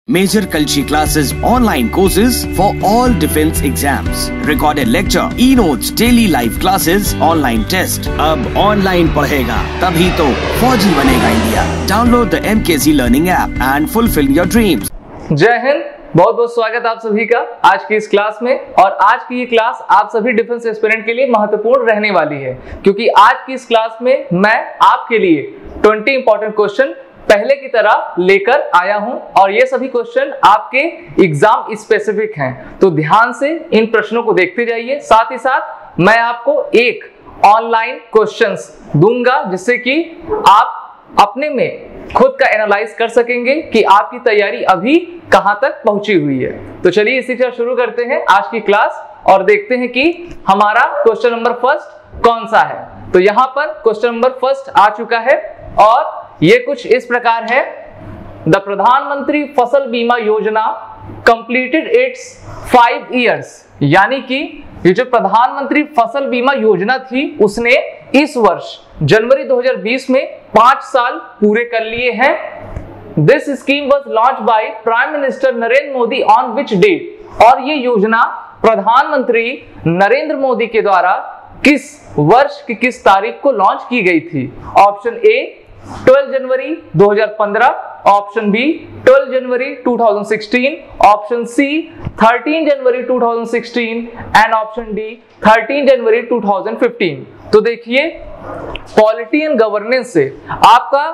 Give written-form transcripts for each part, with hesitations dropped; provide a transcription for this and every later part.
Major Kalshi classes, online courses for all defense exams, recorded lecture, e-notes, daily live classes, online test. अब online पढ़ेगा तभी तो फौजी बनेगा India. Download the MKC Learning app and fulfill your dreams. जय हिंद, बहुत बहुत स्वागत आप सभी का आज की इस क्लास में। और आज की ये क्लास आप सभी डिफेंस एस्पिरेंट के लिए महत्वपूर्ण रहने वाली है, क्योंकि आज की इस क्लास में मैं आपके लिए 20 इंपॉर्टेंट क्वेश्चन पहले की तरह लेकर आया हूं और ये सभी क्वेश्चन आपके एग्जाम स्पेसिफिक हैं, तो ध्यान से इन प्रश्नों को देखते जाइए। साथ ही साथ मैं आपको एक ऑनलाइन क्वेश्चंस दूंगा जिससे कि आप अपने में खुद का एनालाइज कर सकेंगे कि आपकी तैयारी अभी कहां तक पहुंची हुई है। तो चलिए इसी तरह शुरू करते हैं आज की क्लास और देखते हैं कि हमारा क्वेश्चन नंबर फर्स्ट कौन सा है। तो यहां पर क्वेश्चन नंबर फर्स्ट आ चुका है और ये कुछ इस प्रकार है। द प्रधानमंत्री फसल बीमा योजना कंप्लीटेड इट्स 5 इयर्स, यानी कि ये जो प्रधानमंत्री फसल बीमा योजना थी उसने इस वर्ष जनवरी 2020 में 5 साल पूरे कर लिए हैं। This scheme was launch by prime minister Narendra Modi on which date, और ये योजना प्रधानमंत्री नरेंद्र मोदी के द्वारा किस वर्ष की किस तारीख को लॉन्च की गई थी। ऑप्शन ए 12 जनवरी 2015, ऑप्शन बी 12 जनवरी 2016, ऑप्शन सी 13 जनवरी 2016 एंड ऑप्शन डी 13 जनवरी 2015। तो देखिए, पॉलिटी एंड गवर्नेंस से आपका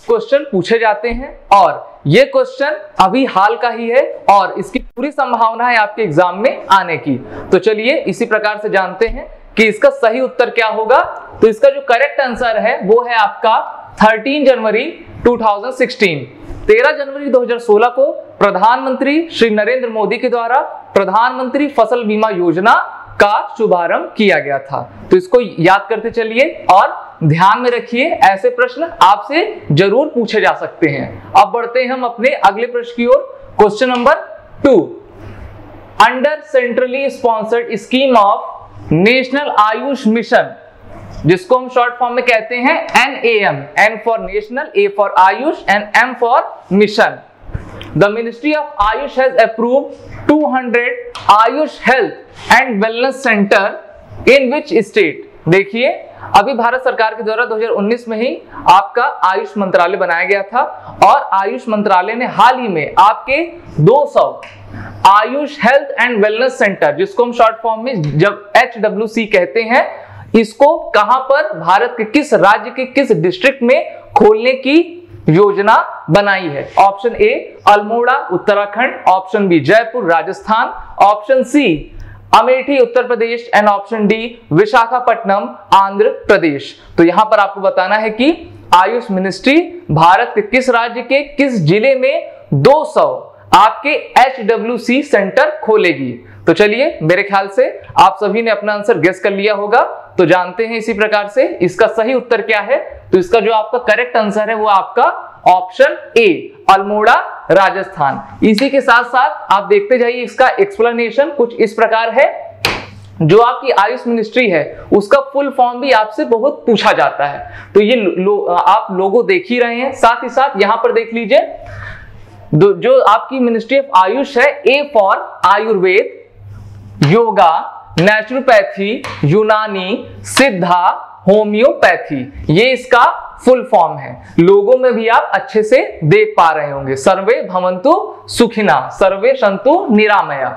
क्वेश्चन पूछे जाते हैं और ये क्वेश्चन अभी हाल का ही है और इसकी पूरी संभावना है आपके एग्जाम में आने की। तो चलिए इसी प्रकार से जानते हैं कि इसका सही उत्तर क्या होगा। तो इसका जो करेक्ट आंसर है वो है आपका 13 जनवरी 2016। 13 जनवरी 2016 को प्रधानमंत्री श्री नरेंद्र मोदी के द्वारा प्रधानमंत्री फसल बीमा योजना का शुभारंभ किया गया था। तो इसको याद करते चलिए और ध्यान में रखिए, ऐसे प्रश्न आपसे जरूर पूछे जा सकते हैं। अब बढ़ते हैं हम अपने अगले प्रश्न की ओर। Question number 2, under centrally sponsored scheme of national Ayush mission, जिसको हम शॉर्ट फॉर्म में कहते हैं NAM, N for national, A for Ayush and M for mission. The ministry of Ayush has approved 200 Ayush health and wellness centre in which state. देखिए, अभी भारत सरकार के द्वारा 2019 में ही आपका आयुष मंत्रालय बनाया गया था और आयुष मंत्रालय ने हाल ही में आपके 200 Ayush health and wellness centre, जिसको हम शॉर्ट फॉर्म में जब HWC कहते हैं, इसको कहां पर भारत के किस राज्य के किस डिस्ट्रिक्ट में खोलने की योजना बनाई है। Option A Almora Uttarakhand, option B Jaipur Rajasthan, option C Amethi Uttar Pradesh and option D Visakhapatnam Andhra Pradesh. तो यहां पर आपको बताना है कि आयुष मिनिस्ट्री भारत के किस राज्य के किस जिले में 200 आपके HWC सेंटर खोलेगी। तो चलिए, मेरे ख्याल से आप सभी ने अपना आंसर गेस कर लिया होगा। तो जानते हैं इसी प्रकार से इसका सही उत्तर क्या है। तो इसका जो आपका करेक्ट आंसर है वो आपका ऑप्शन ए अल्मोड़ा राजस्थान। इसी के साथ साथ आप देखते जाइए, इसका एक्सप्लेनेशन कुछ इस प्रकार है। जो आपकी आयुष मिनिस्ट्री है उसका फुल फॉर्म भी आपसे बहुत पूछा जाता है। तो ये आप लोगो देख ही रहे हैं, साथ ही साथ यहां पर देख लीजिए जो आपकी मिनिस्ट्री ऑफ आयुष है, A for Ayurveda, yoga, naturopathy, यूनानी, सिद्धा, होम्योपैथी, ये इसका फुल फॉर्म है। लोगों में भी आप अच्छे से देख पा रहे होंगे, सर्वे भवन्तु सुखिना, सर्वे सन्तु निरामया।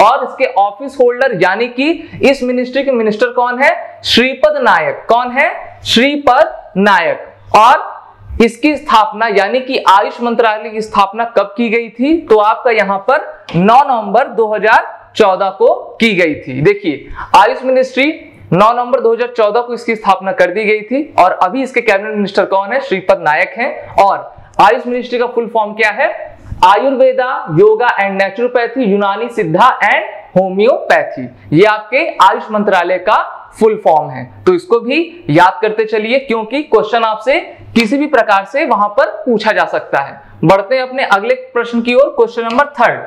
और इसके ऑफिस होल्डर यानी कि इस मिनिस्ट्री के मिनिस्टर कौन है? श्रीपद नायक। कौन है? श्रीपद नायक। और इसकी स्थापना यानी कि आयुष मंत्रालय की स्थापना कब की गई थी? तो आपका यहां पर 9 नवंबर 2014 को की गई थी। देखिए, आयुष मिनिस्ट्री 9 नवंबर 2014 को इसकी स्थापना कर दी गई थी और अभी इसके कैबिनेट मिनिस्टर कौन है? श्रीपद नायक हैं। और आयुष मिनिस्ट्री का फुल फॉर्म क्या है? आयुर्वेदा, योगा एंड नेचुरोपैथी, यूनानी, सिद्धा एंड होम्योपैथी, ये आपके आयुष मंत्रालय का फुल फॉर्म है। तो इसको भी याद करते चलिए, क्योंकि क्वेश्चन आपसे किसी भी प्रकार से वहां पर पूछा जा सकता है। बढ़ते हैं अपने अगले प्रश्न की ओर। क्वेश्चन नंबर 3,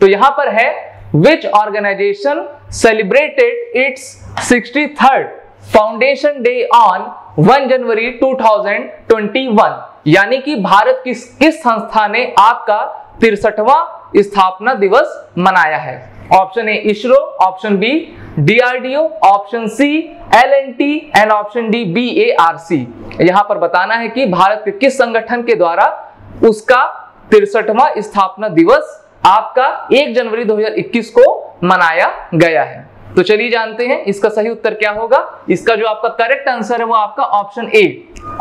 तो यहां पर है which organization celebrated its 63rd foundation day on 1 जनवरी 2021, यानी कि भारत किस संस्था ने आपका 63वां स्थापना दिवस मनाया है? Option A ISRO, option B DRDO, option C LNT and option D BARC. यहां पर बताना है कि भारत के किस संगठन के द्वारा उसका 63वां स्थापना दिवस आपका 1 जनवरी 2021 को मनाया गया है। तो चलिए जानते हैं इसका सही उत्तर क्या होगा। इसका जो आपका करेक्ट आंसर है वो आपका option A.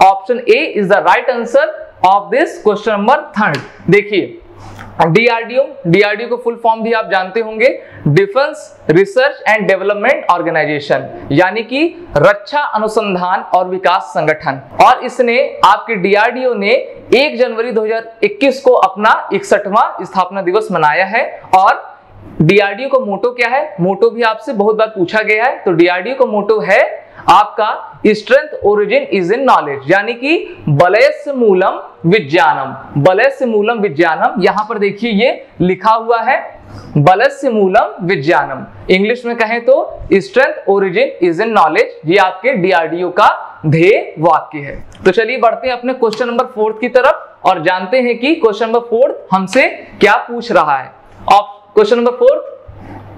Option A is the right answer of this question number 3। देखिए डीआरडीओ को फुल फॉर्म भी आप जानते होंगे, defence research and development organisation, यानी कि रक्षा अनुसंधान और विकास संगठन। और इसने आपके डीआरडीओ ने 1 जनवरी 2021 को अपना 61वां स्थापना दिवस मनाया है। और डीआरडीओ का मोटो क्या है? मोटो भी आपसे बहुत बार पूछा गया है। तो डीआरडीओ का मोटो है आपका strength origin is in knowledge, यानी कि बलस्य मूलम विज्ञानम। बलस्य मूलम विज्ञानम, यहां पर देखिए ये लिखा हुआ है बलस्य मूलम विज्ञानम। इंग्लिश में कहें तो strength origin is in knowledge, ये आपके डीआरडीओ का ध्येय वाक्य है। तो चलिए बढ़ते हैं अपने क्वेश्चन नंबर 4 की तरफ और जानते हैं कि क्वेश्चन नंबर 4 हमसे क्या पूछ रहा है। Question number 4,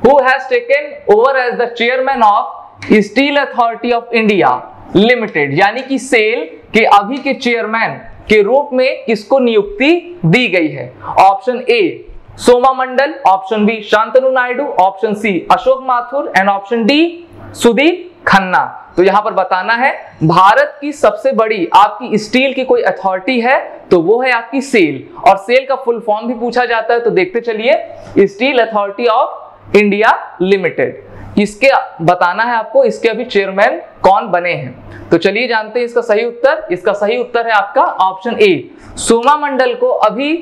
who has taken over as the chairman of steel authority of India limited, यानी कि सेल के अभी के चेयरमैन के रूप में किसको नियुक्ति दी गई है? Option A Soma Mandal, option B Shantanu Naidu, option C Ashok Mathur and option D Sudeep Khanna. तो यहां पर बताना है भारत की सबसे बड़ी आपकी स्टील की कोई अथॉरिटी है तो वो है आपकी सेल, और सेल का फुल फॉर्म भी पूछा जाता है। तो देखते चलिए steel authority of India limited, इसके बताना है आपको इसके अभी चेयरमैन कौन बने हैं। तो चलिए जानते हैं इसका सही उत्तर। इसका सही उत्तर है आपका ऑप्शन ए, सोमा मंडल को अभी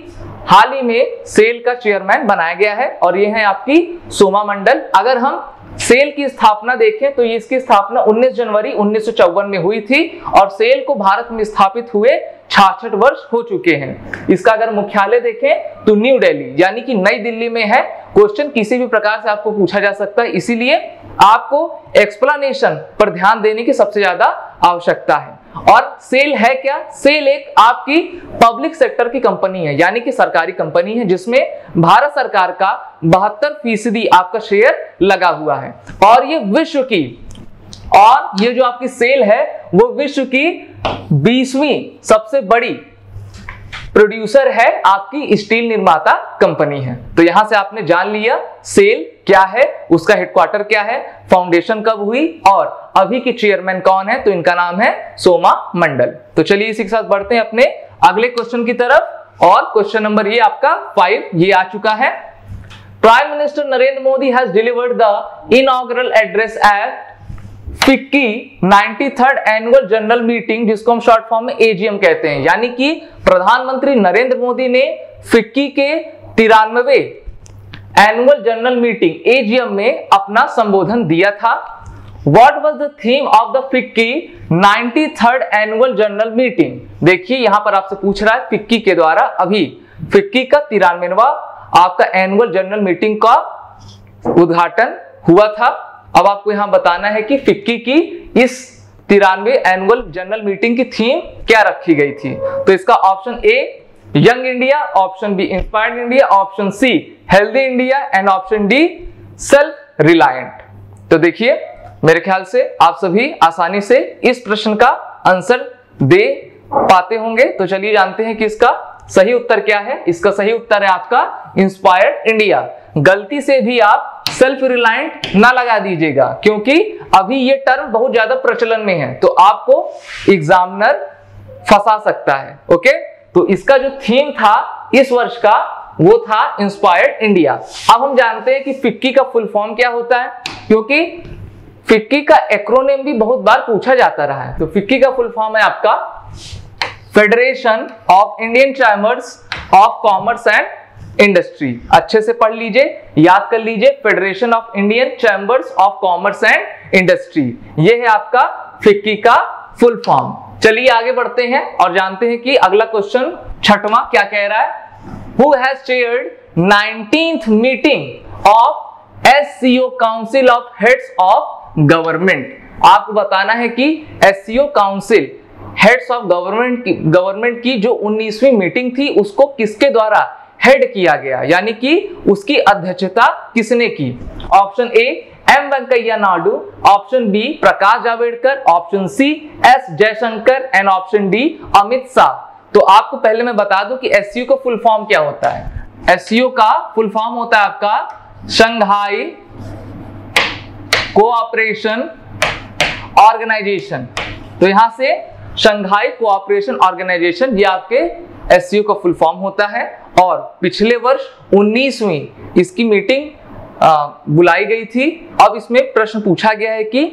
हाल ही में सेल का चेयरमैन बनाया गया है और ये है आपकी सोमा मंडल। अगर हम सेल की स्थापना देखें तो इसकी स्थापना 19 जनवरी 1954 में हुई थी और सेल को भारत में स्थापित हुए 66 वर्ष हो चुके हैं। इसका अगर मुख्यालय देखें तो न्यू दिल्ली यानी कि नई दिल्ली में है। क्वेश्चन किसी भी प्रकार से आपको पूछा जा सकता है, इसीलिए आपको एक्सप्लेनेशन पर ध्यान देने की सबसे ज्यादा आवश्यकता है। और सेल है क्या? सेल एक आपकी पब्लिक सेक्टर की कंपनी है, यानी कि सरकारी कंपनी है जिसमें भारत सरकार का 72% आपका शेयर लगा हुआ है। और ये विश्व की, और ये जो आपकी सेल है वो विश्व की 20वीं सबसे बड़ी प्रोड्यूसर है, आपकी स्टील निर्माता कंपनी है। तो यहां से आपने जान लिया सेल क्या है, उसका हेडक्वार्टर क्या है, फाउंडेशन कब हुई और अभी के चेयरमैन कौन है। तो इनका नाम है सोमा मंडल। तो चलिए इसी के साथ बढ़ते हैं अपने अगले क्वेश्चन की तरफ। और क्वेश्चन नंबर ये आपका 5 ये आ चुका है। Prime minister Narendra Modi has delivered the inaugural address at FICCI 93rd annual general meeting, जिसको हम शॉर्ट फॉर्म में एजीएम कहते हैं, यानी कि प्रधानमंत्री नरेंद्र मोदी ने फिक्की के 93वें एनुअल जनरल मीटिंग एजीएम में अपना संबोधन दिया था। What was the theme of the FICCI 93rd annual general meeting? देखिए यहां पर आपसे पूछ रहा है फिक्की के द्वारा अभी फिक्की का 93वां आपका एनुअल जनरल मीटिंग का उद्घाटन हुआ था। अब आपको यहां बताना है कि फिक्की की इस 93वें एनुअल जनरल मीटिंग की थीम क्या रखी गई थी। तो इसका option A young India, option B inspired India, option C healthy India and option D self reliant. तो देखिए मेरे ख्याल से आप सभी आसानी से इस प्रश्न का आंसर दे पाते होंगे। तो चलिए जानते हैं कि इसका सही उत्तर क्या है। इसका सही उत्तर है आपका इंस्पायर्ड इंडिया। गलती से भी आप सेल्फ रिलायंट ना लगा दीजिएगा, क्योंकि अभी ये टर्म बहुत ज्यादा प्रचलन में है, तो आपको एग्जामिनर फंसा सकता है। ओके, तो इसका जो थीम था इस वर्ष का वो था इंस्पायर्ड इंडिया। अब हम जानते हैं कि फिक्की का फुल फॉर्म क्या होता है, क्योंकि फिक्की का एक्रोनिम भी बहुत बार पूछा जाता रहा है। तो फिक्की का फुल फॉर्म है आपका federation of Indian chambers of commerce and industry. अच्छे से पढ़ लीजिए, याद कर लीजिए, federation of Indian chambers of commerce and industry, ये है आपका फिक्की का फुल फॉर्म। चलिए आगे बढ़ते हैं और जानते हैं कि अगला क्वेश्चन 6वां क्या कह रहा है। Who has chaired 19th meeting of SCO council of heads of government? आपको बताना है कि SCO council heads of government की जो 19वीं मीटिंग थी उसको किसके द्वारा हेड किया गया, यानी कि उसकी अध्यक्षता किसने की? Option A M Venkaiah Naidu, option B Prakash Javadekar, option C S Jaishankar and option D Amit Shah. तो आपको पहले मैं बता दूं कि एससीओ का फुल फॉर्म क्या होता है। एससीओ का फुल फॉर्म होता है आपका शंघाई कोऑपरेशन ऑर्गेनाइजेशन। तो यहां से शंघाई कोऑपरेशन ऑर्गेनाइजेशन ये आपके एससीओ का फुल फॉर्म होता है। और पिछले वर्ष 19वीं इसकी मीटिंग बुलाई गई थी। अब इसमें प्रश्न पूछा गया है कि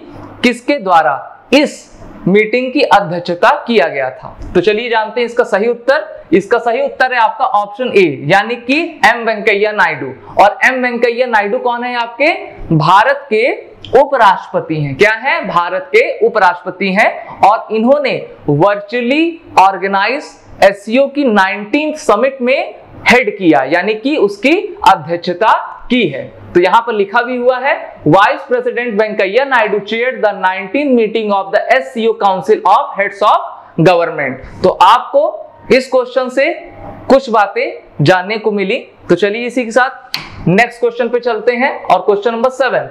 किसके द्वारा इस मीटिंग की अध्यक्षता किया गया था। तो चलिए जानते हैं इसका सही उत्तर। इसका सही उत्तर है आपका ऑप्शन ए, यानी कि एम वेंकैया नायडू। और एम वेंकैया नायडू कौन है? आपके भारत के उपराष्ट्रपति हैं। क्या है? भारत के उपराष्ट्रपति हैं। और इन्होंने वर्चुअली ऑर्गेनाइज एससीओ की 19th समिट में हेड किया, यानी कि उसकी अध्यक्षता की है। तो यहां पर लिखा भी हुआ है vice president Venkaiah Naidu chaired the 19th meeting of the SCO council of heads of government. तो आपको इस क्वेश्चन से कुछ बातें जानने को मिली। तो चलिए इसी के साथ नेक्स्ट क्वेश्चन पे चलते हैं। और question number 7,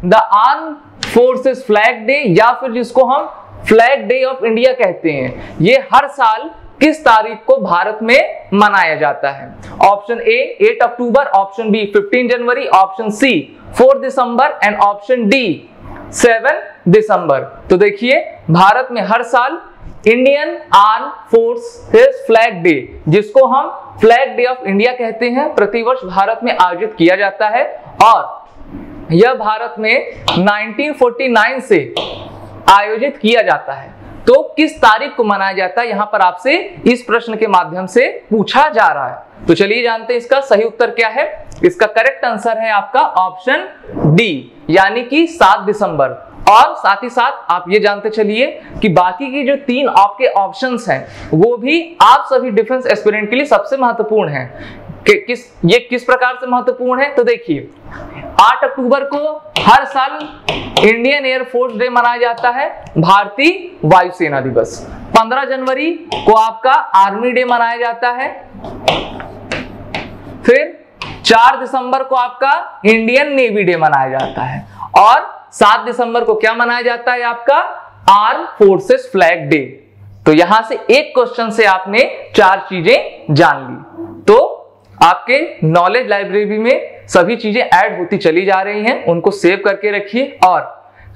the armed forces flag day, या फिर जिसको हम फ्लैग डे ऑफ इंडिया कहते हैं, ये हर साल किस तारीख को भारत में मनाया जाता है? ऑप्शन ए 8 अक्टूबर, ऑप्शन बी 15 जनवरी, ऑप्शन सी 4 दिसंबर एंड ऑप्शन डी 7 दिसंबर। तो देखिए भारत में हर साल Indian arm forces flag day, जिसको हम फ्लैग डे ऑफ इंडिया कहते हैं, प्रतिवर्ष भारत में आयोजित किया जाता है। और यह भारत में 1949 से आयोजित किया जाता है। तो किस तारीख को मनाया जाता है, यहां पर आपसे इस प्रश्न के माध्यम से पूछा जा रहा है। तो चलिए जानते हैं इसका सही उत्तर क्या है। इसका करेक्ट आंसर है आपका ऑप्शन डी, यानी कि 7 दिसंबर। और साथ ही साथ आप ये जानते चलिए कि बाकी की जो 3 आपके ऑप्शंस हैं वो भी आप सभी डिफेंस एस्पिरेंट के लिए सबसे महत्वपूर्ण हैं। ये किस प्रकार से महत्वपूर्ण है? तो देखिए 8 अक्टूबर को हर साल इंडियन एयर फोर्स डे मनाया जाता है, भारतीय वायुसेना दिवस। 15 जनवरी को आपका आर्मी डे मनाया जाता है। फिर 4 दिसंबर को आपका इंडियन नेवी डे मनाया जाता है। और 7 दिसंबर को क्या मनाया जाता है? आपका आर्म फोर्सेस फ्लैग डे। तो यहां से एक क्वेश्चन से आपने 4 चीजें जान ली। तो आपके नॉलेज लाइब्रेरी में सभी चीजें ऐड होती चली जा रही हैं, उनको सेव करके रखिए और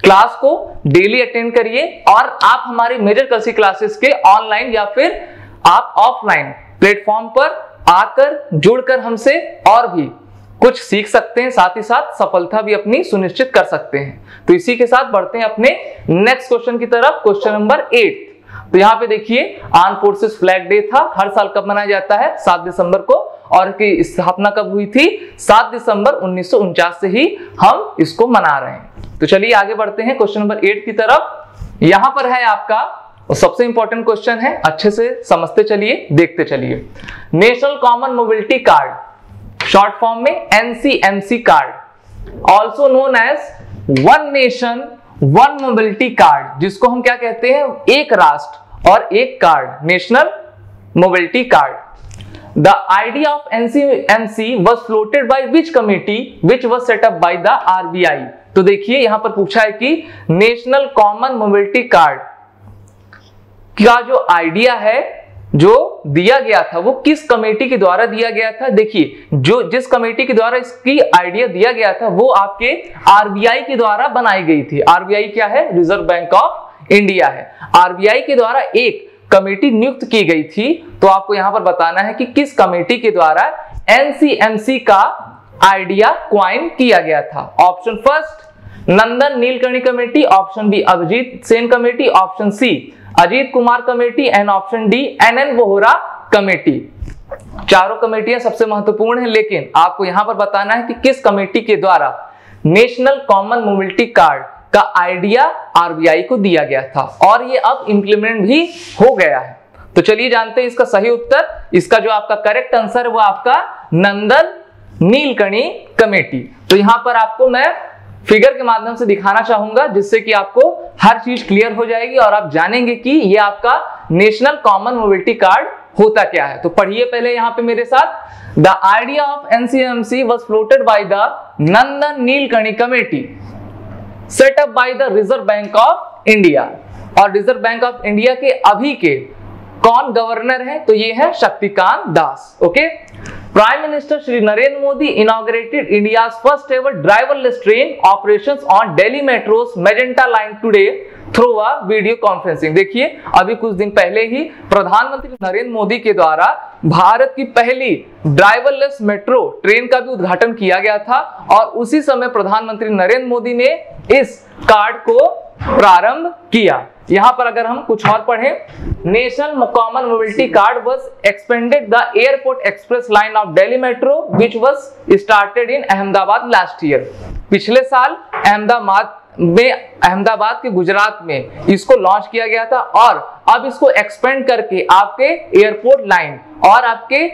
क्लास को डेली अटेंड करिए। और आप हमारे मेजर कर्सी क्लासेस के ऑनलाइन या फिर आप ऑफलाइन प्लेटफॉर्म पर आकर जुड़कर हमसे और भी कुछ सीख सकते हैं, साथ ही साथ सफलता भी अपनी सुनिश्चित कर सकते हैं। तो इसी के साथ बढ़ते हैं अपने नेक्स्ट क्वेश्चन की तरफ, क्वेश्चन नंबर 8। तो यहाँ पे देखिए आर्म फोर्सेस फ्लैग डे था, हर साल कब मनाया जाता है? 7 दिसंबर को। और इसकी स्थापना कब हुई थी? 7 दिसंबर 1949 से ही हम इसको मना रहे हैं। तो चलिए आगे बढ़ते हैं क्वेश्चन नंबर 8 की तरफ। यहां पर है आपका सबसे इंपॉर्टेंट क्वेश्चन है, अच्छे से समझते चलिए, देखते चलिए। National common mobility card, short form में NCMC card, also known as one nation one mobility card, जिसको हम क्या कहते हैं? एक राष्ट्र और एक कार्ड, national mobility card. The idea of NCMC was floated by which committee which was set up by the RBI। तो देखिए यहां पर पूछा है कि नेशनल कॉमन मोबिलिटी कार्ड का जो आइडिया है जो दिया गया था वो किस कमेटी के द्वारा दिया गया था? देखिए जिस कमेटी के द्वारा इसकी आइडिया दिया गया था वो आपके आरबीआई के द्वारा बनाई गई थी। आरबीआई क्या है? रिजर्व बैंक ऑफ इंडिया है। आरबीआई के द्वारा एक कमेटी नियुक्त की गई थी। तो आपको यहां पर बताना है कि किस कमेटी के द्वारा एनसीएमसी का आइडिया क्वाइन किया गया था। Option first Nandan Nilekani committee, option B Abhijit Sen committee, option C Ajit Kumar committee and option D NN Vohra committee. चारों कमेटियां सबसे महत्वपूर्ण हैं, लेकिन आपको यहां पर बताना है कि किस कमेटी के द्वारा नेशनल कॉमन मोबिलिटी कार्ड का आइडिया आरबीआई को दिया गया था और ये अब इंप्लीमेंट भी हो गया है। तो चलिए जानते हैं इसका सही उत्तर। इसका जो आपका करेक्ट आंसर है वो आपका नंदन नीलकर्णी कमेटी। तो यहां पर आपको मैं फिगर के माध्यम से दिखाना चाहूंगा जिससे कि आपको हर चीज क्लियर हो जाएगी और आप जानेंगे कि ये आपका नेशनल कॉमन मोबिलिटी कार्ड होता क्या है। तो पढ़िए पहले यहां पे मेरे साथ। The idea of NCMC was floated by the Nandan Nilekani committee set up by the Reserve Bank of India. और रिजर्व बैंक ऑफ इंडिया के अभी के कौन गवर्नर है? तो ये है Shaktikanta Das. Okay, prime minister Shri Narendra Modi inaugurated India's first ever driverless train operations on Delhi metro's Magenta Line today through a video conferencing. देखिए, अभी कुछ दिन पहले ही प्रधानमंत्री नरेंद्र मोदी के द्वारा भारत की पहली ड्राइवरलेस मेट्रो ट्रेन का भी उद्घाटन किया गया था और उसी समय प्रधानमंत्री नरेंद्र मोदी ने इस कार्ड को प्रारंभ किया। यहां पर अगर हम कुछ और पढ़ें, national common mobility card was expanded the airport express line of Delhi metro which was started in Ahmedabad last year. पिछले साल अहमदाबाद के गुजरात में इसको लॉन्च किया गया था और अब इसको एक्सपेंड करके आपके एयरपोर्ट लाइन और आपके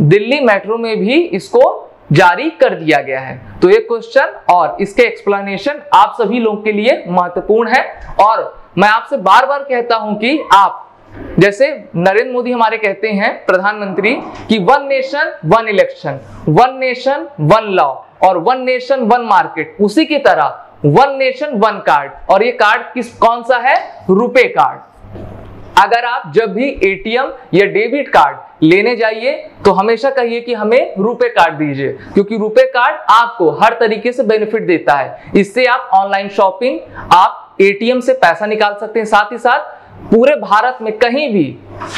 दिल्ली मेट्रो में भी इसको जारी कर दिया गया है। तो ये क्वेश्चन और इसके एक्सप्लेनेशन आप सभी लोगों के लिए महत्वपूर्ण है और मैं आपसे बार बार कहता हूं कि आप जैसे नरेंद्र मोदी हमारे कहते हैं प्रधानमंत्री कि one nation one election, one nation one law और वन नेशन वन मार्केट, उसी की तरह वन नेशन वन कार्ड। और ये कार्ड कौन सा है? रुपे कार्ड। अगर आप जब भी एटीएम या डेबिट कार्ड लेने जाइए तो हमेशा कहिए कि हमें रुपे कार्ड दीजिए, क्योंकि रुपे कार्ड आपको हर तरीके से बेनिफिट देता है। इससे आप ऑनलाइन शॉपिंग, आप एटीएम से पैसा निकाल सकते हैं, साथ ही साथ पूरे भारत में कहीं भी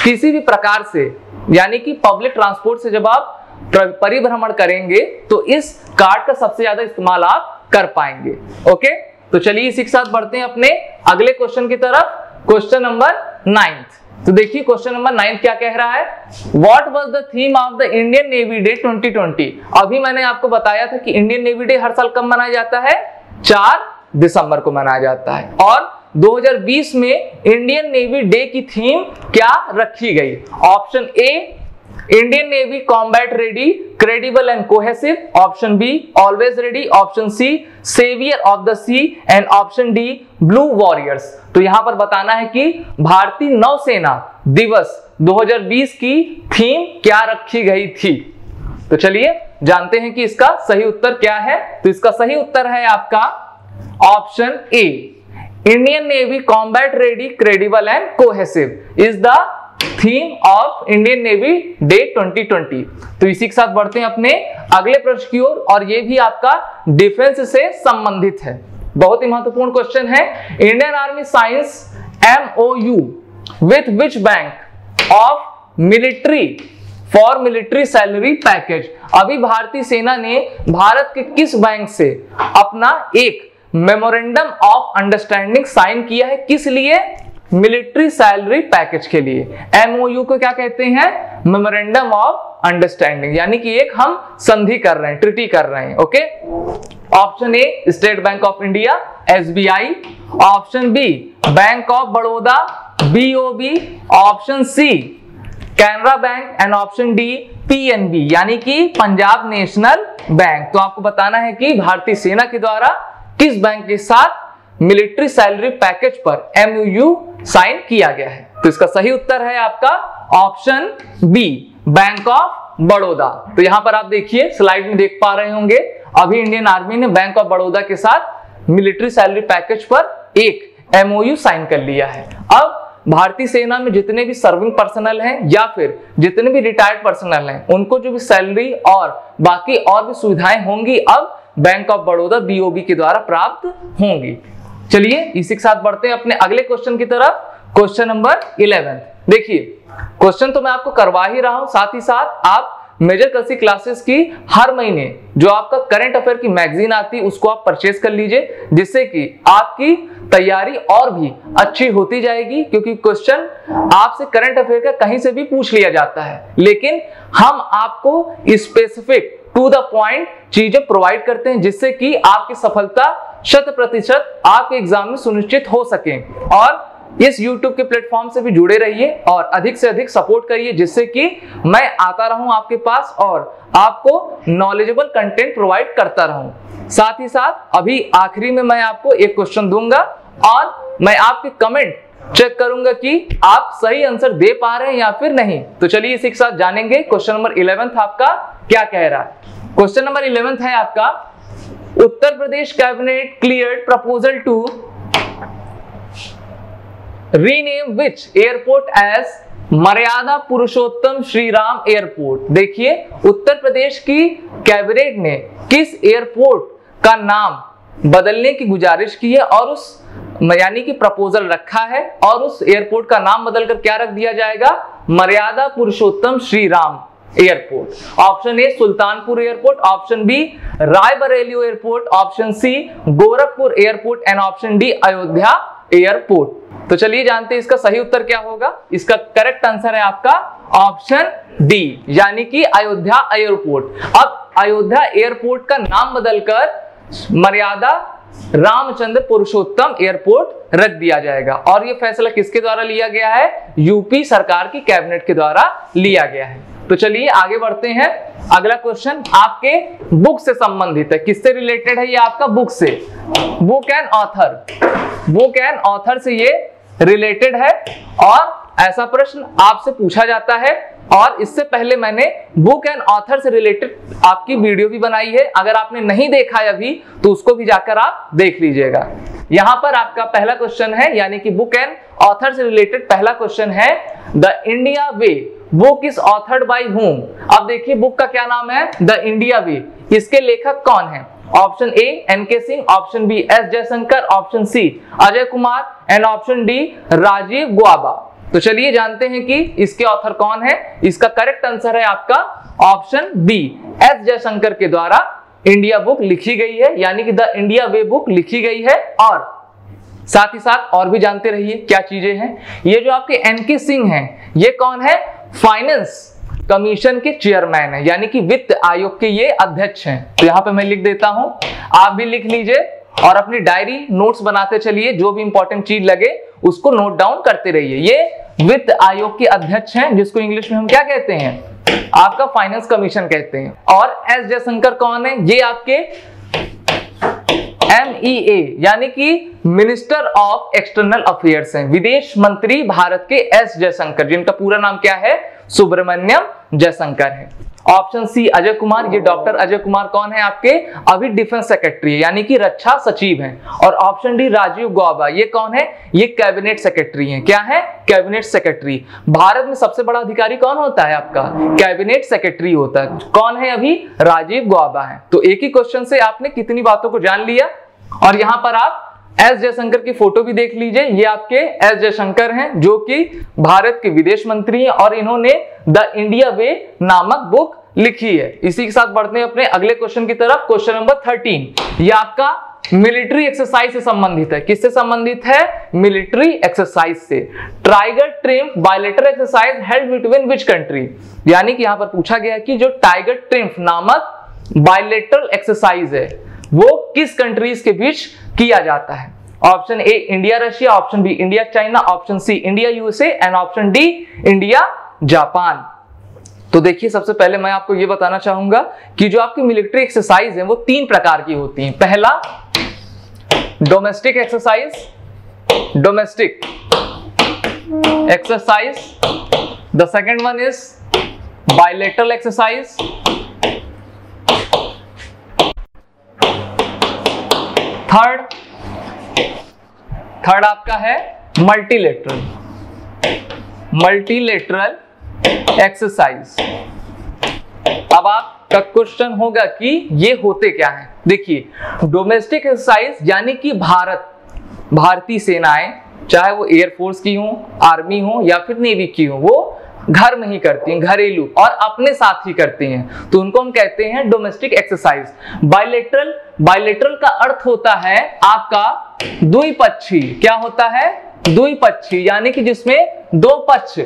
किसी भी प्रकार से, यानी कि पब्लिक ट्रांसपोर्ट से जब आप परिभ्रमण करेंगे तो इस कार्ड का सबसे ज्यादा इस्तेमाल आप कर पाएंगे। ओके, तो चलिए इसी के साथ बढ़ते हैं अपने अगले क्वेश्चन की तरफ, क्वेश्चन नंबर 9। तो देखिए क्वेश्चन नंबर 9 क्या कह रहा है? What was the theme of the Indian navy day 2020? अभी मैंने आपको बताया था कि इंडियन नेवी डे हर साल कब मनाया जाता है? 4 दिसंबर को मनाया जाता है। और 2020 में इंडियन नेवी डे की थीम क्या रखी गई? Option A, Indian navy combat ready, credible and cohesive. Option B, always ready. Option C, saviour of the sea. And option D, blue warriors. तो यहां पर बताना है कि भारतीय नौसेना दिवस 2020 की थीम क्या रखी गई थी। तो चलिए जानते हैं कि इसका सही उत्तर क्या है। तो इसका सही उत्तर है आपका option A, Indian navy combat ready, credible and cohesive is the theme of Indian navy day 2020। तो इसी के साथ बढ़ते हैं अपने अगले प्रश्न की ओर और ये भी आपका डिफेंस से संबंधित है, बहुत ही महत्वपूर्ण क्वेश्चन है। Indian army science MOU with which bank of military for military salary package? अभी भारतीय सेना ने भारत के किस बैंक से अपना एक मेमोरेंडम ऑफ अंडरस्टैंडिंग साइन किया है? किस लिए? मिलिट्री सैलरी पैकेज के लिए। MOU को क्या कहते हैं? मेमोरेंडम ऑफ अंडरस्टैंडिंग, यानी कि एक हम संधि कर रहे हैं, ट्रीटी कर रहे हैं। Okay, option A, state bank of India SBI। Option B, bank of Baroda BOB। Option C, Canara bank. And option D, PNB यानी कि पंजाब नेशनल बैंक। तो आपको बताना है कि भारतीय सेना के द्वारा किस बैंक के साथ मिलिट्री सैलरी पैकेज पर MOU साइन किया गया है। तो इसका सही उत्तर है आपका option B, bank of Baroda. तो यहां पर आप देखिए स्लाइड में देख पा रहे होंगे, अभी इंडियन आर्मी ने बैंक ऑफ बड़ौदा के साथ मिलिट्री सैलरी पैकेज पर एक MOU साइन कर लिया है। अब भारतीय सेना में जितने भी सर्विंग पर्सनल हैं या फिर जितने भी रिटायर्ड पर्सनल हैं, उनको जो भी सैलरी और बाकी और भी सुविधाएं होंगी अब बैंक ऑफ बड़ौदा BOB के द्वारा प्राप्त होंगी। चलिए इसी के साथ बढ़ते हैं अपने अगले क्वेश्चन की तरफ, क्वेश्चन नंबर 11। देखिए क्वेश्चन तो मैं आपको करवा ही रहा हूं, साथ ही साथ आप मेजर कृषि क्लासेस की हर महीने जो आपका करंट अफेयर की मैगजीन आती है उसको आप परचेज कर लीजिए, जिससे कि आपकी तैयारी और भी अच्छी होती जाएगी। क्योंकि क्वेश्चन आपसे करंट अफेयर का कहीं से भी पूछ लिया जाता है, लेकिन हम आपको स्पेसिफिक टू द पॉइंट चीजें प्रोवाइड करते हैं, जिससे कि आपकी सफलता 100% आपके एग्जाम में सुनिश्चित हो सके। और इस YouTube के प्लेटफॉर्म से भी जुड़े रहिए और अधिक से अधिक सपोर्ट करिए, जिससे कि मैं आता रहूं आपके पास और आपको नॉलेजेबल कंटेंट प्रोवाइड करता रहूं। साथ ही साथ अभी आखिरी में मैं आपको एक क्वेश्चन दूंगा और मैं आपके कमेंट चेक करूंगा कि आप सही आंसर दे पा रहे हैं या फिर नहीं। तो चलिए इसी के साथ जानेंगे क्वेश्चन नंबर 11 आपका क्या कह रहा है। क्वेश्चन नंबर 11 है आपका, Uttar Pradesh cabinet cleared proposal to rename which airport as Maryada Purushottam Shri Ram airport. देखिए उत्तर प्रदेश की कैबिनेट ने किस एयरपोर्ट का नाम बदलने की गुजारिश की है और उस यानी कि प्रपोजल रखा है और उस एयरपोर्ट का नाम बदलकर क्या रख दिया जाएगा, Maryada Purushottam Shri Ram airport. Option A Sultanpur airport, option B Raebareli airport, option C Gorakhpur airport and option D Ayodhya airport. तो चलिए जानते हैं इसका सही उत्तर क्या होगा। इसका करेक्ट आंसर है आपका ऑप्शन डी यानी कि अयोध्या एयरपोर्ट। अब अयोध्या एयरपोर्ट का नाम बदलकर मर्यादा रामचंद्र पुरुषोत्तम एयरपोर्ट रख दिया जाएगा। और यह फैसला किसके द्वारा लिया गया है, यूपी सरकार की कैबिनेट के द्वारा लिया गया है। तो चलिए आगे बढ़ते हैं। अगला क्वेश्चन आपके बुक से संबंधित है। किससे रिलेटेड है ये आपका, बुक से, book and author, book and author से ये रिलेटेड है और ऐसा प्रश्न आपसे पूछा जाता है। और इससे पहले मैंने बुक एंड ऑथर से रिलेटेड आपकी वीडियो भी बनाई है, अगर आपने नहीं देखा है अभी तो उसको भी जाकर आप देख लीजिएगा। यहां पर आपका पहला क्वेश्चन है यानी कि बुक एंड ऑथर से रिलेटेड पहला क्वेश्चन है, the India way book is authored by whom. अब देखिए बुक का क्या नाम है, द इंडिया वे। इसके लेखक कौन है, option A NK Singh, option B S Jaishankar, option C Ajay Kumar and option D Rajiv Gauba. तो चलिए जानते हैं कि इसके ऑथर कौन है। इसका करेक्ट आंसर है आपका ऑप्शन बी, एस जयशंकर के द्वारा इंडिया बुक लिखी गई है यानी कि द इंडिया वे बुक लिखी गई है। और साथ ही साथ और भी जानते रहिए क्या चीजें हैं। ये जो आपके एनके सिंह हैं ये कौन है, फाइनेंस कमीशन के चेयरमैन है यानी कि वित्त आयोग के ये अध्यक्ष हैं। तो यहां पे मैं लिख देता हूं, आप भी लिख लीजिए और अपनी डायरी नोट्स बनाते चलिए, जो भी इंपॉर्टेंट चीज लगे उसको नोट डाउन करते रहिए। ये वित्त आयोग के अध्यक्ष हैं जिसको इंग्लिश में हम क्या कहते हैं, आपका फाइनेंस कमीशन कहते हैं। और एस जयशंकर कौन है, ये आपके MEA यानी कि मिनिस्टर ऑफ एक्सटर्नल अफेयर्स हैं, विदेश मंत्री भारत के एस जयशंकर, जिनका पूरा नाम क्या है, सुब्रमण्यम जयशंकर है। ऑप्शन सी अजय कुमार, ये डॉक्टर अजय कुमार कौन है आपके, अभी डिफेंस सेक्रेटरी है यानी कि रक्षा सचिव हैं। और ऑप्शन डी राजीव गौबा, ये कौन है, ये कैबिनेट सेक्रेटरी हैं। क्या है, कैबिनेट सेक्रेटरी। भारत में सबसे बड़ा अधिकारी कौन होता है आपका, कैबिनेट सेक्रेटरी होता है। कौन है अभी, राजीव गौबा है। तो एक ही क्वेश्चन से आपने कितनी बातों को जान लिया। और यहां पर आप एस जयशंकर की फोटो भी देख लीजिए, ये आपके एस जयशंकर हैं जो कि भारत के विदेश मंत्री हैं और इन्होंने द इंडिया वे नामक बुक लिखी है। इसी के साथ बढ़ते हैं अपने अगले क्वेश्चन की तरफ। क्वेश्चन नंबर 13 ये आपका मिलिट्री एक्सरसाइज से संबंधित है। किससे संबंधित है, मिलिट्री एक्सरसाइज से। Tiger triumph bilateral exercise held between which country, यानी कि यहां पर पूछा गया है कि जो टाइगर ट्रिम्फ नामक बायलैटरल एक्सरसाइज है वो किस कंट्रीज के बीच किया जाता है। Option A India Russia, option B India China, option C India USA and option D India Japan. तो देखिए सबसे पहले मैं आपको यह बताना चाहूंगा कि जो आपकी मिलिट्री एक्सरसाइज है वो 3 प्रकार की होती हैं। पहला domestic exercise, domestic exercise. The second one is bilateral exercise. Third आपका है मल्टीलेटरल, मल्टीलेटरल एक्सरसाइज। अब आपका क्वेश्चन होगा कि ये होते क्या हैं। देखिए डोमेस्टिक एक्सरसाइज यानी कि भारतीय सेनाएं, चाहे वो एयरफोर्स की हो, आर्मी हो या फिर नेवी की हो, वो घर में ही करती हैं, घरेलू और अपने साथ ही करती हैं, तो उनको हम कहते हैं डोमेस्टिक एक्सरसाइज। बायलैटरल, बायलैटरल का अर्थ होता है आपका द्विपक्षीय। क्या होता है, द्विपक्षीय, यानी कि जिसमें 2 पक्ष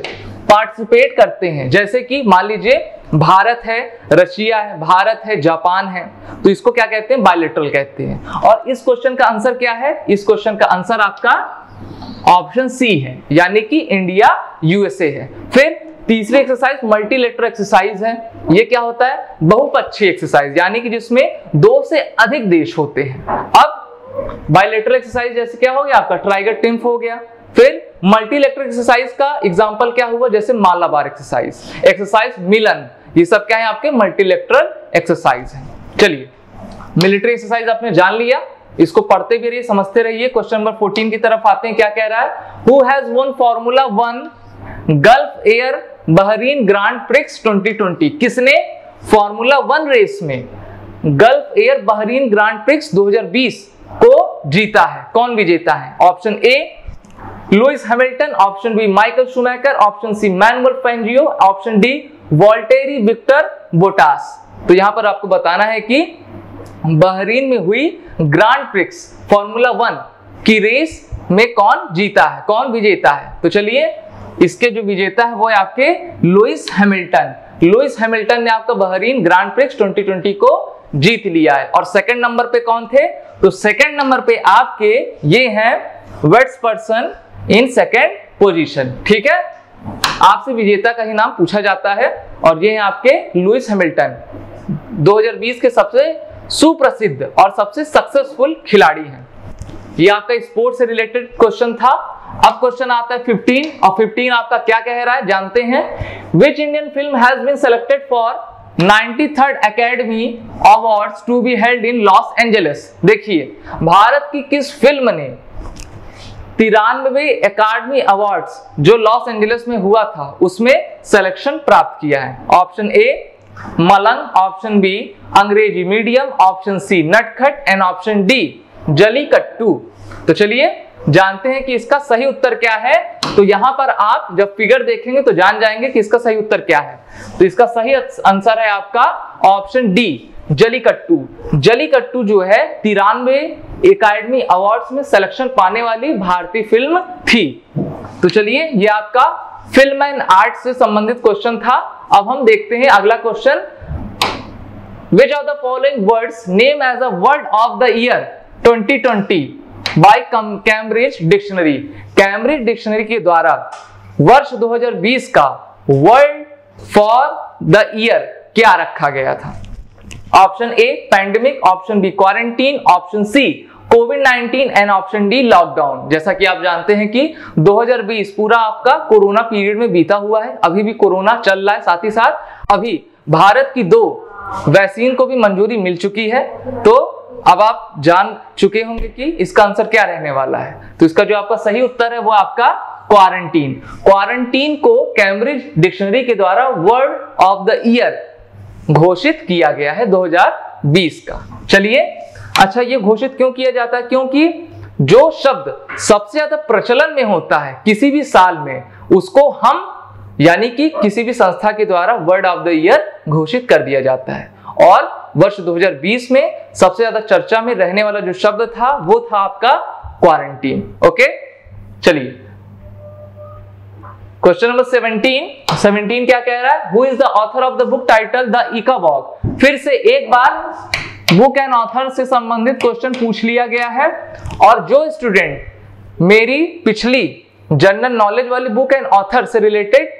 पार्टिसिपेट करते हैं। जैसे कि मान लीजिए भारत है, रशिया है, भारत है, जापान है, तो इसको क्या कहते हैं, बायलैटरल कहते हैं। और इस क्वेश्चन का आंसर क्या है, इस क्वेश्चन का आंसर आपका ऑप्शन सी है यानी कि इंडिया यूएसए है। फिर तीसरी एक्सरसाइज मल्टीलेटरल एक्सरसाइज है। ये क्या होता है, बहुपक्षीय एक्सरसाइज, यानी कि जिसमें 2 से अधिक देश होते हैं। अब बायलैटरल एक्सरसाइज जैसे क्या हो गया आपका, टाइगर ट्रिम्फ हो गया। फिर मल्टी इलेक्ट्रिक एक्सरसाइज का एग्जांपल क्या हुआ, जैसे मालाबार एक्सरसाइज, एक्सरसाइज मिलन, ये सब क्या है आपके मल्टी इलेक्ट्रल एक्सरसाइज है। चलिए मिलिट्री एक्सरसाइज आपने जान लिया, इसको पढ़ते भी रहिए, समझते रहिए। क्वेश्चन नंबर 14 की तरफ आते हैं, क्या कह रहा है, who has won Formula 1 Gulf Air Bahrain Grand Prix 2020, किसने फार्मूला 1 रेस में Gulf Air Bahrain Grand Prix 2020 को जीता है, कौन विजेता है? Option A Lewis Hamilton, option B Michael Schumacher, option C Manuel Fangio, option D Valtteri Viktor Bottas. तो यहां पर आपको बताना है कि बहरीन में हुई ग्रांड प्रिक्स फार्मूला 1 की रेस में कौन जीता है, कौन विजेता है? तो चलिए इसके जो विजेता है वो है आपके लुइस हैमिल्टन। लुइस हैमिल्टन ने आपका बहरीन ग्रांड प्रिक्स 2020 को जीत लिया है। और सेकंड नंबर पे कौन थे? तो सेकंड नंबर पे आपके ये हैं वेट्सपर्सन इन सेकंड पोजीशन। ठीक है, आपसे विजेता का ही नाम पूछा जाता है और ये हैं आपके लुइस हैमिल्टन, 2020 के सबसे सुप्रसिद्ध और सबसे सक्सेसफुल खिलाड़ी हैं। ये आपका स्पोर्ट्स से रिलेटेड क्वेश्चन था। अब क्वेश्चन आता है 15 और 15 आपका क्या कह रहा है जानते हैं। Which Indian film has been selected for 93rd academy awards to be held in Los Angeles. देखिए भारत की किस फिल्म ने 93वें एकेडमी अवार्ड्स जो लॉस एंजलिस में हुआ था उसमें सिलेक्शन प्राप्त किया है? ऑप्शन ए मलंग, ऑप्शन बी अंग्रेजी मीडियम, ऑप्शन सी नटखट एंड ऑप्शन डी जलीकट्टू। तो चलिए जानते हैं कि इसका सही उत्तर क्या है। तो यहां पर आप जब फिगर देखेंगे तो जान जाएंगे कि इसका सही उत्तर क्या है। तो इसका सही आंसर है आपका ऑप्शन डी जलीकट्टू। जलीकट्टू जो है 93 एकेडमी अवार्ड्स में सिलेक्शन पाने वाली भारतीय फिल्म थी। तो चलिए ये आपका फिल्म एंड आर्ट से संबंधित क्वेश्चन था। अब हम देखते हैं अगला question. Which of the following words name as a word of the year 2020 by Cambridge Dictionary? Cambridge dictionary के द्वारा वर्ष 2020 का वर्ड फॉर द ईयर क्या रखा गया था? Option A pandemic, option B quarantine, option C कोविड-19 एंड ऑप्शन डी लॉकडाउन। जैसा कि आप जानते हैं कि 2020 पूरा आपका कोरोना पीरियड में बीता हुआ है, अभी भी कोरोना चल रहा है, साथ ही साथ अभी भारत की 2 वैक्सीन को भी मंजूरी मिल चुकी है। तो अब आप जान चुके होंगे कि इसका आंसर क्या रहने वाला है। तो इसका जो आपका सही उत्तर है वो आपका क्वारंटीन। क्वारंटीन को कैम्ब्रिज डिक्शनरी के द्वारा वर्ड ऑफ द ईयर घोषित किया गया है 2020 का। चलिए अच्छा, ये घोषित क्यों किया जाता है? क्योंकि जो शब्द सबसे ज्यादा प्रचलन में होता है किसी भी साल में उसको हम यानी कि किसी भी संस्था के द्वारा वर्ड ऑफ द ईयर घोषित कर दिया जाता है। और वर्ष 2020 में सबसे ज्यादा चर्चा में रहने वाला जो शब्द था वो था आपका क्वारंटीन। ओके चलिए क्वेश्चन नंबर 17 क्या कह रहा है? Who is the author of the book title the Ickabog. फिर से एक बार बुक एंड ऑथर से संबंधित क्वेश्चन पूछ लिया गया है और जो स्टूडेंट मेरी पिछली जनरल नॉलेज वाली बुक एंड ऑथर से रिलेटेड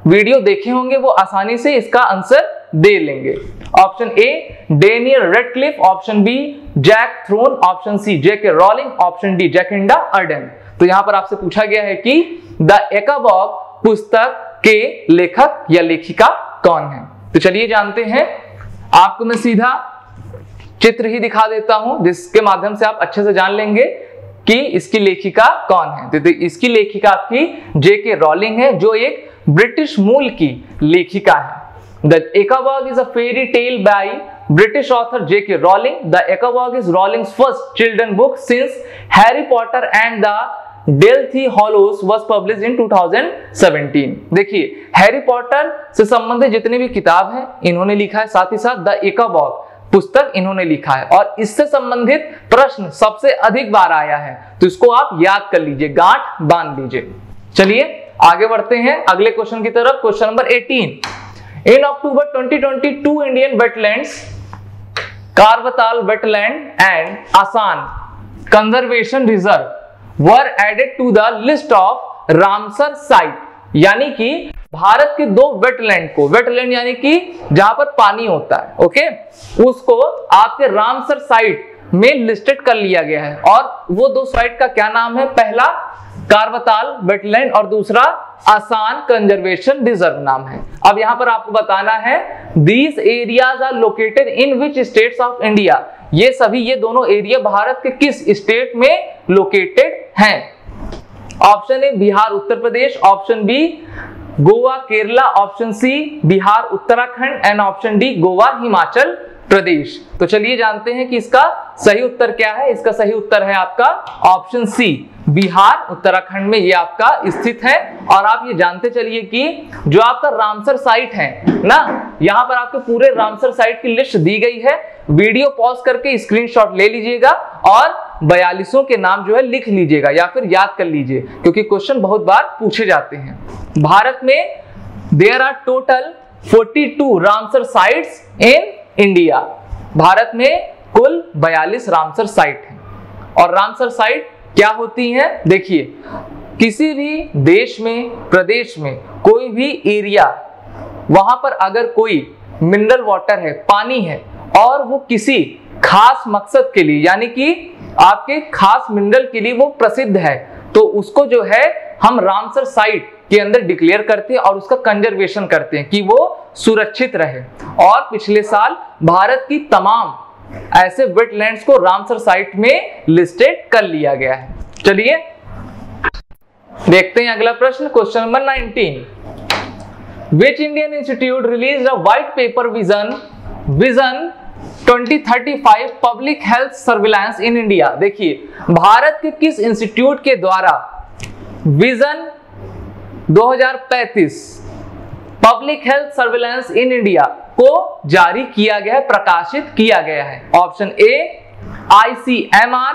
वीडियो देखे होंगे वो आसानी से इसका आंसर दे लेंगे। Option A Daniel Radcliffe, option B Jack Thorne, option C JK Rowling, option D Jacinda Ardern. तो यहां पर आपसे पूछा गया है कि द इकाबॉग पुस्तक के लेखक या लेखिका कौन है? तो चलिए जानते हैं। आपको मैं सीधा चित्र ही दिखा देता हूं जिसके माध्यम से आप अच्छे से जान लेंगे कि इसकी लेखिका कौन है। तो इसकी लेखिका आपकी जेके रॉलिंग है जो एक ब्रिटिश मूल की लेखिका है। The Ickabog is a fairy tale by British author J K Rowling. The Ickabog is Rowling's first children book since Harry Potter and the Deathly Hallows was published in 2017। देखिए हैरी पॉटर से संबंधित जितने भी किताब हैं इन्होंने लिखा है, साथ ही साथ द इकाबॉग पुस्तक इन्होंने लिखा है और इससे संबंधित प्रश्न सबसे अधिक बार आया है। तो इसको आप याद कर लीजिए, गांठ बांध लीजिए। चलिए आगे बढ़ते हैं अगले क्वेश्चन की तरफ। Question number 18। In October 2022 Indian wetlands Kanwartal wetland and Asan conservation reserve were added to the list of Ramsar site. यानी कि भारत के 2 वेटलैंड को, वेटलैंड यानी कि जहां पर पानी होता है, ओके, उसको आपके रामसर साइट में लिस्टेड कर लिया गया है। और वो 2 साइट का क्या नाम है? पहला कार्बताल वेटलैंड और दूसरा आसान कंजर्वेशन रिजर्व नाम है। अब यहां पर आपको बताना है these areas are located in which states of India, ये दोनों एरिया भारत के किस स्टेट में लोकेटेड हैं। Option A Bihar Uttar Pradesh, option B Goa Kerala, option C Bihar Uttarakhand and option D Goa Himachal Pradesh. तो चलिए जानते हैं कि इसका सही उत्तर क्या है। इसका सही उत्तर है आपका ऑप्शन सी बिहार उत्तराखंड में ये आपका स्थित है। और आप ये जानते चलिए कि जो आपका रामसर साइट है ना, यहां पर आपके पूरे रामसर साइट की लिस्ट दी गई है। वीडियो पॉज करके स्क्रीनशॉट ले लीजिएगा और 42 के नाम जो है लिख लीजिएगा या फिर याद कर लीजिए, क्योंकि क्वेश्चन बहुत बार पूछे जाते हैं। भारत में there are total 42 Ramsar sites in India. Bharat में कुल 42 रामसर साइट हैं। और रामसर साइट क्या होती हैं? देखिए, किसी भी देश में, प्रदेश में कोई भी एरिया, वहां पर अगर कोई मिनरल वाटर है, पानी है, और वो किसी खास मकसद के लिए, यानी कि आपके खास मिनरल के लिए वो प्रसिद्ध है, तो उसको जो है हम रामसर साइट के अंदर डिक्लेयर करते हैं और उसका कंजर्वेशन करते हैं कि वो सुरक्षित रहे। और पिछले साल भारत की तमाम ऐसे वेटलैंड्स को रामसर साइट में लिस्टेड कर लिया गया है। चलिए देखते हैं अगला प्रश्न, question number 19। Which Indian institute released a white paper vision 2035 public health surveillance in India. देखिए, भारत के किस इंस्टीट्यूट के द्वारा vision 2035 public health surveillance in India को जारी किया गया है, प्रकाशित किया गया है। ऑप्शन ए ICMR,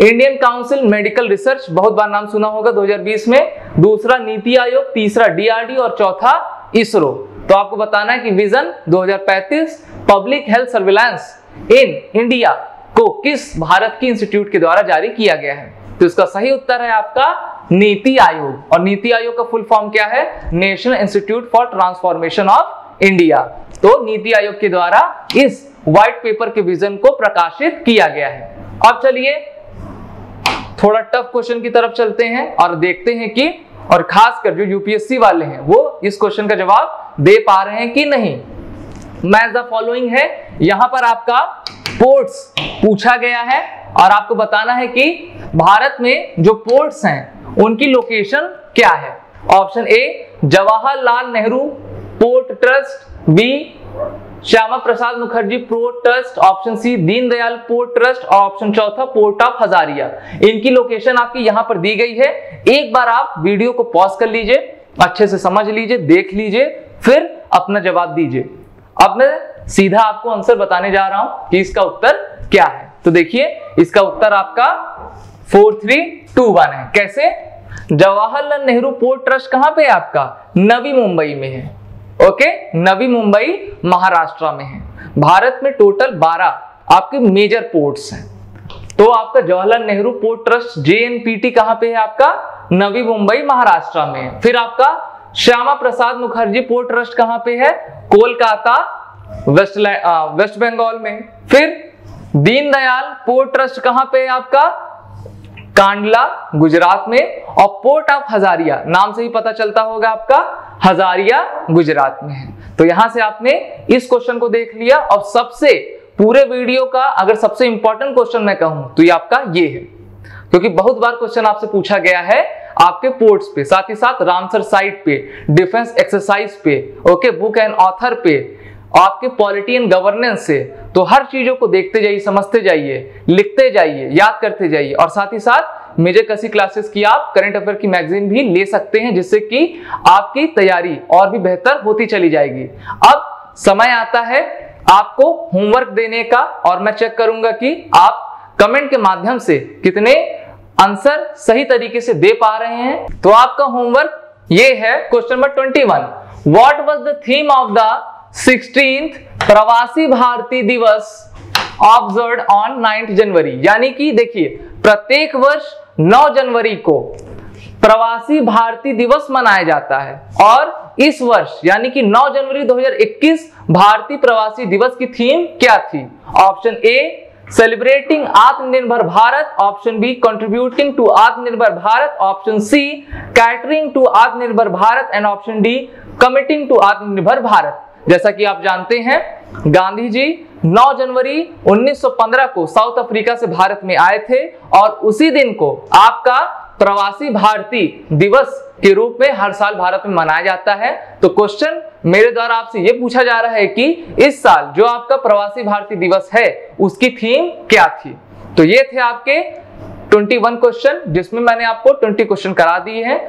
Indian council medical research, बहुत बार नाम सुना होगा 2020 में, दूसरा नीति आयोग, तीसरा DRDO और चौथा इसरो। तो आपको बताना है कि vision 2035 public health surveillance in India को किस भारत की इंस्टीट्यूट के द्वारा जारी किया गया है। तो इसका सही उत्तर है आपका नीति आयोग। और नीति आयोग का फुल फॉर्म क्या है? National institute for transformation of India. तो नीति आयोग के द्वारा इस व्हाइट पेपर के विजन को प्रकाशित किया गया है। अब चलिए थोड़ा टफ क्वेश्चन की तरफ चलते हैं और देखते हैं कि, और खासकर जो यूपीएससी वाले हैं वो इस क्वेश्चन का जवाब दे पा रहे हैं कि नहीं। मैच द फॉलोइंग है, यहां पर आपका पोर्ट्स पूछा गया है और आपको बताना है कि भारत में जो पोर्ट्स हैं उनकी लोकेशन क्या है। Option A Jawaharlal Nehru port trust, B Syama Prasad Mukherjee port trust, option C Deendayal port trust और ऑप्शन चौथा पोर्ट ऑफ हजारिया। इनकी लोकेशन आपकी यहां पर दी गई है। एक बार आप वीडियो को पॉज कर लीजिए, अच्छे से समझ लीजिए, देख लीजिए, फिर अपना जवाब दीजिए। अब मैं सीधा आपको आंसर बताने जा रहा हूं कि इसका उत्तर क्या है। तो देखिए, इसका उत्तर आपका 4321 है। कैसे? जवाहरलाल नेहरू पोर्ट ट्रस्ट कहां पे है आपका? नवी मुंबई में है। ओके, नवी मुंबई महाराष्ट्र में है। भारत में टोटल 12 आपके मेजर पोर्ट्स हैं। तो आपका Jawaharlal Nehru port trust JNPT कहां पे है आपका? नवी मुंबई महाराष्ट्र में है। फिर आपका श्यामा प्रसाद मुखर्जी पोर्ट ट्रस्ट कहां पे है? कोलकाता वेस्ट बंगाल में। फिर दीनदयाल पोर्ट ट्रस्ट कहां पे है आपका? कांडला गुजरात में। और पोर्ट ऑफ हजारिया, नाम से ही पता चलता होगा आपका, हजारिया गुजरात में है। तो यहां से आपने इस क्वेश्चन को देख लिया। और सबसे पूरे वीडियो का अगर सबसे इंपॉर्टेंट क्वेश्चन मैं कहूं तो ये आपका ये है, क्योंकि बहुत बार क्वेश्चन आपसे पूछा गया है आपके पोर्ट्स पे, साथ ही साथ रामसर साइट पे, डिफेंस एक्सरसाइज पे, ओके, बुक एंड ऑथर पे, आपके पॉलिटी एंड गवर्नेंस से। तो हर चीजों को देखते जाइए, समझते जाइए, लिखते जाइए, याद करते जाइए। और साथ ही साथ मेजर कसी क्लासेस की आप करंट अफेयर की मैगजीन भी ले सकते हैं, जिससे कि आपकी तैयारी और भी बेहतर होती चली जाएगी। अब समय आता है आपको होमवर्क देने का, और मैं चेक करूंगा कि आप कमेंट के माध्यम से कितने आंसर सही तरीके से दे पा रहे हैं। तो आपका होमवर्क ये है, question number 21, what was the theme of the 16th प्रवासी भारतीय दिवस ऑब्जर्व्ड ऑन 9 जनवरी। यानी कि देखिए, प्रत्येक वर्ष 9 जनवरी को प्रवासी भारतीय दिवस मनाया जाता है, और इस वर्ष यानी कि 9 जनवरी 2021 भारतीय प्रवासी दिवस की थीम क्या थी? Option A celebrating Atmanirbhar Bharat, option B contributing to Atmanirbhar Bharat, option C catering to Atmanirbhar Bharat and option D committing to Atmanirbhar Bharat. जैसा कि आप जानते हैं, गांधी जी 9 जनवरी 1915 को साउथ अफ्रीका से भारत में आए थे और उसी दिन को आपका प्रवासी भारतीय दिवस के रूप में हर साल भारत में मनाया जाता है। तो क्वेश्चन मेरे द्वारा आपसे यह पूछा जा रहा है कि इस साल जो आपका प्रवासी भारतीय दिवस है उसकी थीम क्या थी। तो ये थे आपके 21 क्वेश्चन, जिसमें मैंने आपको 20 क्वेश्चन करा दिए हैं।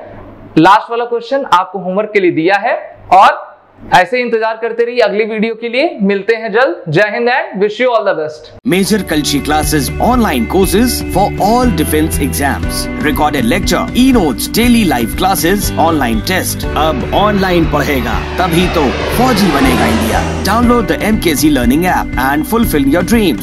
लास्ट वाला क्वेश्चन आपको होमवर्क के लिए दिया है और ऐसे ही इंतजार करते रहिए अगली वीडियो के लिए। मिलते हैं जल्द। जय Hind and wish you all the best. Major Kalshi classes, online courses for all defense exams, recorded lecture, e-notes, daily live classes, online test। अब ऑनलाइन पढ़ेगा तभी तो फौजी बनेगा India. Download the MKC Learning app and fulfill your dreams।